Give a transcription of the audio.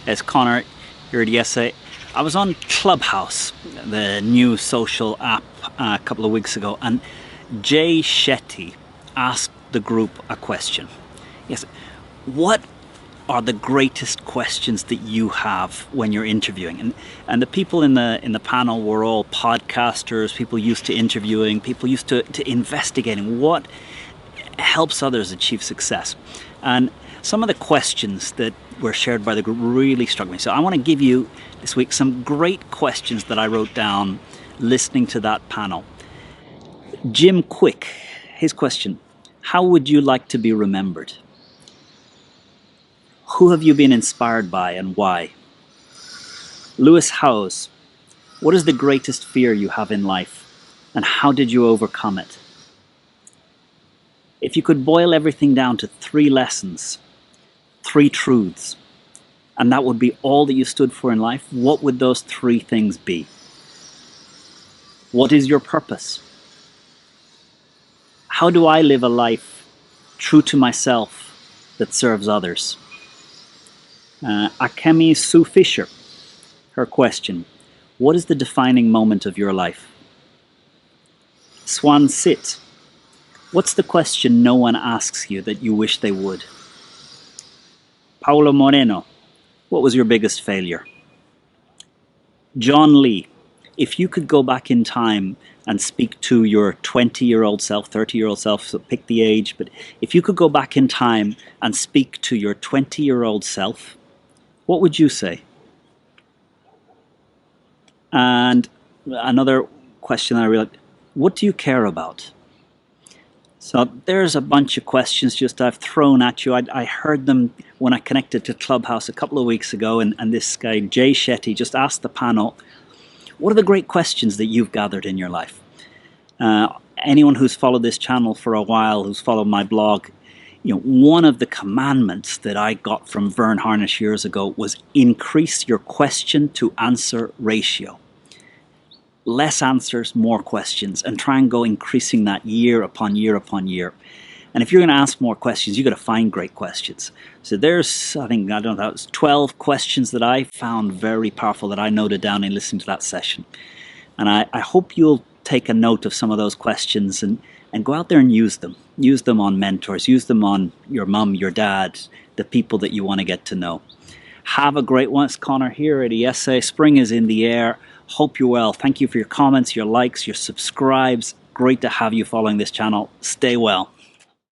It's Conor here at ESA. I was on Clubhouse, the new social app, a couple of weeks ago, and Shetty asked the group a question. Yes, what are the greatest questions that you have when you're interviewing? And the people in the panel were all podcasters, people used to interviewing, people used to investigating what helps others achieve success. And some of the questions that were shared by the group really struck me. So I want to give you this week some great questions that I wrote down listening to that panel. Jim Kwik, his question: how would you like to be remembered? Who have you been inspired by and why? Lewis Howes, what is the greatest fear you have in life and how did you overcome it? If you could boil everything down to 3 lessons, 3 truths, and that would be all that you stood for in life, what would those 3 things be? What is your purpose? How do I live a life true to myself that serves others? Akemi Sue Fisher, her question: what is the defining moment of your life? Swan Sit, what's the question no one asks you that you wish they would? Paolo Moreno, what was your biggest failure? John Lee, if you could go back in time and speak to your 20-year-old self, 30-year-old self, so pick the age, but if you could go back in time and speak to your 20-year-old self, what would you say? And another question I realized: what do you care about? So there's a bunch of questions just I've thrown at you. I heard them when I connected to Clubhouse a couple of weeks ago, and this guy, Shetty, just asked the panel, what are the great questions that you've gathered in your life? Anyone who's followed this channel for a while, who's followed my blog, one of the commandments that I got from Vern Harnish years ago was increase your question to answer ratio. Less answers, more questions, and try and go increasing that year upon year upon year. And if you're going to ask more questions, you've got to find great questions. So there's, I don't know, that was 12 questions that I found very powerful that I noted down in listening to that session. And I hope you'll take a note of some of those questions and go out there and use them. Use them on mentors, use them on your mum, your dad, the people that you want to get to know. Have a great one. It's Conor here at ESA. Spring is in the air. Hope you're well. Thank you for your comments, your likes, your subscribes. Great to have you following this channel. Stay well.